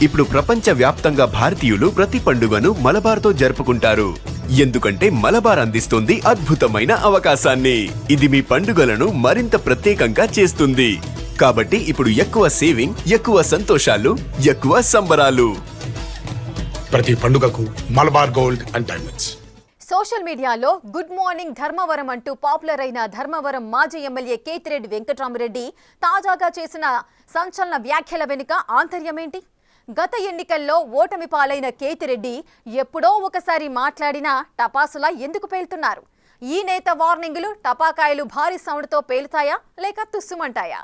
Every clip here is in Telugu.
ఇప్పుడు ప్రపంచ వ్యాప్తంగా భారతీయులు ప్రతి పండుగను మలబార్తో జరుపుకుంటారు. ఎందుకంటే మలబార్ అందిస్తుంది అద్భుతమైన అవకాశాన్ని. ఇది మీ పండుగలను మరింత ప్రత్యేకంగా చేస్తుంది. కాబట్టి ఇప్పుడు ఎక్కువ సేవింగ్, ఎక్కువ సంతోషాలు, ఎక్కువ సంబరాలు. ప్రతి పండుగకు Malabar gold and diamonds. Social మీడియాలో గుడ్ మార్నింగ్ ధర్మవరం అంటూ పాపులర్ అయిన ధర్మవరం మాజీ ఎమ్మెల్యే కేతిరెడ్డి వెంకట్రామరెడ్డి తాజాగా చేసిన సంచలన వ్యాఖ్యల వెనుక ఆంతర్యమేంటి? గత ఎన్నికల్లో ఓటమి పాలైన కేతిరెడ్డి ఎప్పుడో ఒకసారి మాట్లాడినా టపాసులా ఎందుకు పేలుతున్నారు? ఈ నేత వార్నింగులు టపాకాయలు భారీ సౌండ్తో పేలుతాయా లేక తుస్సుమంటాయా?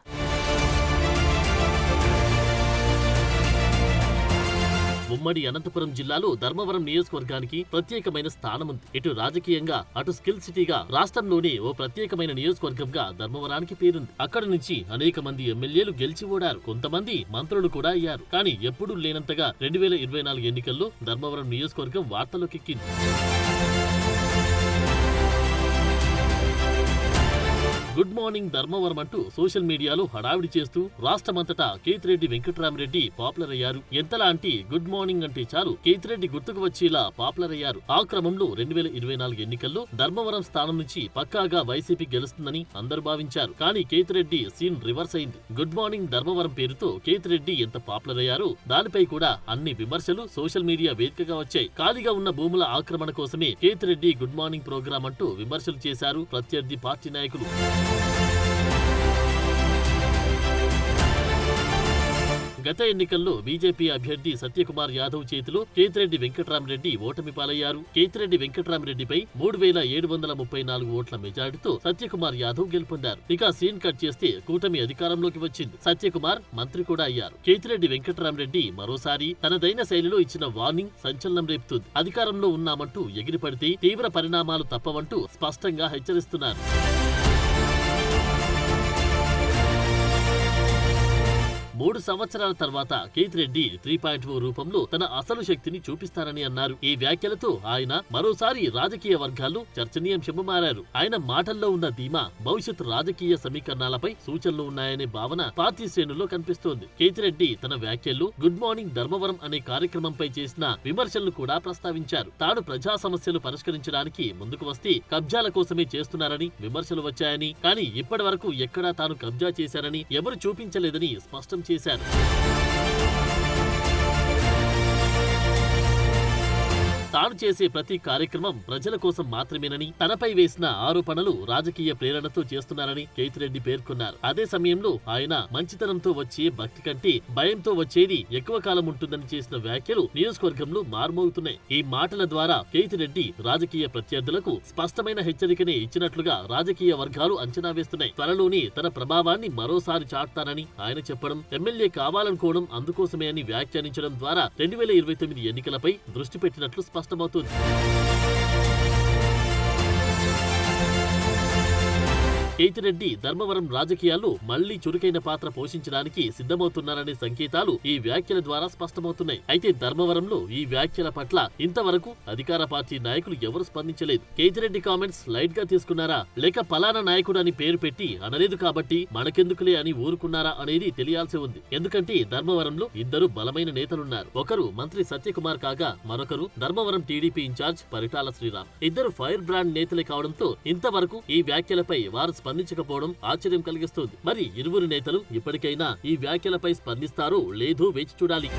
ఉమ్మడి అనంతపురం జిల్లాలో ధర్మవరం నియోజకవర్గానికి ప్రత్యేకమైన స్థానం ఉంది. ఇటు రాజకీయంగా, అటు స్కిల్ సిటీగా రాష్ట్రంలోనే ఓ ప్రత్యేకమైన నియోజకవర్గంగా ధర్మవరానికి పేరుంది. అక్కడి నుంచి అనేక మంది ఎమ్మెల్యేలు గెలిచి ఓడారు. కొంతమంది మంత్రులు కూడా అయ్యారు. కానీ ఎప్పుడూ లేనంతగా 2024 ఎన్నికల్లో ధర్మవరం నియోజకవర్గం వార్తల్లోకెక్కింది. గుడ్ మార్నింగ్ ధర్మవరం అంటూ సోషల్ మీడియాలో హడావిడి చేస్తూ రాష్ట్రమంతటా కేతిరెడ్డి వెంకట్రామరెడ్డి పాపులర్ అయ్యారు. ఎంతలా అంటే గుడ్ మార్నింగ్ అంటే చాలు కేతిరెడ్డి గుర్తుకు వచ్చేలా పాపులర్ అయ్యారు. ఆ క్రమంలో 2024 ఎన్నికల్లో ధర్మవరం స్థానం నుంచి పక్కాగా వైసీపీ గెలుస్తుందని అందరూ భావించారు. కానీ కేతిరెడ్డి సీన్ రివర్స్ అయింది. గుడ్ మార్నింగ్ ధర్మవరం పేరుతో కేతిరెడ్డి ఎంత పాపులర్ అయ్యారో దానిపై కూడా అన్ని విమర్శలు సోషల్ మీడియా వేదికగా వచ్చాయి. ఖాళీగా ఉన్న భూముల ఆక్రమణ కోసమే కేతిరెడ్డి గుడ్ మార్నింగ్ ప్రోగ్రాం అంటూ విమర్శలు చేశారు ప్రత్యర్థి పార్టీ నాయకులు. గత ఎన్నికల్లో బీజేపీ అభ్యర్థి సత్యకుమార్ యాదవ్ చేతిలో కేతిరెడ్డి వెంకట్రామరెడ్డి ఓటమి పాలయ్యారు. కేతిరెడ్డి వెంకట్రామరెడ్డిపై 3734 ఓట్ల మెజారిటీతో సత్యకుమార్ యాదవ్ గెలుపొందారు. ఇక సీన్ కట్ చేస్తే కూటమి అధికారంలోకి వచ్చింది. సత్యకుమార్ మంత్రి కూడా అయ్యారు. కేతిరెడ్డి వెంకట్రామరెడ్డి మరోసారి తనదైన శైలిలో ఇచ్చిన వార్నింగ్ సంచలనం రేపుతుంది. అధికారంలో ఉన్నామంటూ ఎగిరిపడితే తీవ్ర పరిణామాలు తప్పవంటూ స్పష్టంగా హెచ్చరిస్తున్నారు. 3 సంవత్సరాల తర్వాత కేతిరెడ్డి 3.0 రూపంలో తన అసలు శక్తిని చూపిస్తారని అన్నారు. ఈ వ్యాఖ్యలతో ఆయన మరోసారి రాజకీయ వర్గాల్లో చర్చనీయాంశంగా మారారు. ఆయన మాటల్లో ఉన్న ధీమా భవిష్యత్ రాజకీయ సమీకరణాలపై సూచనలు ఉన్నాయనే భావన పార్టీ శ్రేణుల్లో కనిపిస్తోంది. కేతిరెడ్డి తన వ్యాఖ్యల్లో గుడ్ మార్నింగ్ ధర్మవరం అనే కార్యక్రమంపై చేసిన విమర్శలను కూడా ప్రస్తావించారు. తాను ప్రజా సమస్యలు పరిష్కరించడానికి ముందుకు వస్తే కబ్జాల కోసమే చేస్తున్నారని విమర్శలు వచ్చాయని, కానీ ఇప్పటి వరకు ఎక్కడా తాను కబ్జా చేశారని ఎవరు చూపించలేదని స్పష్టం చేశారు. తాను చేసే ప్రతి కార్యక్రమం ప్రజల కోసం మాత్రమేనని, తనపై వేసిన ఆరోపణలు రాజకీయ ప్రేరణతో చేస్తున్నారని కేతిరెడ్డి పేర్కొన్నారు. అదే సమయంలో ఆయన మంచితనంతో వచ్చే భక్తి కంటే భయంతో వచ్చేది ఎక్కువ కాలం ఉంటుందని చేసిన వ్యాఖ్యలు నియోజకవర్గంలో మారుమోగుతున్నాయి. ఈ మాటల ద్వారా కేతిరెడ్డి రాజకీయ ప్రత్యర్థులకు స్పష్టమైన హెచ్చరికనే ఇచ్చినట్లుగా రాజకీయ వర్గాలు అంచనా వేస్తున్నాయి. త్వరలోనే తన ప్రభావాన్ని మరోసారి చాటుతానని ఆయన చెప్పడం, ఎమ్మెల్యే కావాలనుకోవడం అందుకోసమే అని వ్యాఖ్యానించడం ద్వారా 2029 ఎన్నికలపై దృష్టి పెట్టినట్లు స్పష్టమవుతుంది. కేతిరెడ్డి ధర్మవరం రాజకీయాల్లో మళ్లీ చురుకైన పాత్ర పోషించడానికి సిద్ధమవుతున్నారనే సంకేతాలు ఈ వ్యాఖ్యల ద్వారా స్పష్టమవుతున్నాయి. అయితే ధర్మవరంలో ఈ వ్యాఖ్యల పట్ల ఇంతవరకు అధికార పార్టీ నాయకులు ఎవరు స్పందించలేదు. కేతిరెడ్డి కామెంట్స్ లైట్ గా తీసుకున్నారా, లేక పలానా నాయకుడు అని పేరు పెట్టి అనలేదు కాబట్టి మనకెందుకులే అని ఊరుకున్నారా అనేది తెలియాల్సి ఉంది. ఎందుకంటే ధర్మవరంలో ఇద్దరు బలమైన నేతలున్నారు. ఒకరు మంత్రి సత్యకుమార్ కాగా మరొకరు ధర్మవరం టీడీపీ ఇన్ఛార్జ్ పరిటాల శ్రీరామ్. ఇద్దరు ఫైర్ బ్రాండ్ నేతలే కావడంతో ఇంతవరకు ఈ వ్యాఖ్యలపై వారు స్పందించకపోవడం ఆశ్చర్యం కలిగిస్తోంది. మరి ఇరువురు నేతలు ఇప్పటికైనా ఈ వ్యాఖ్యలపై స్పందిస్తారో లేదో వేచి చూడాలి.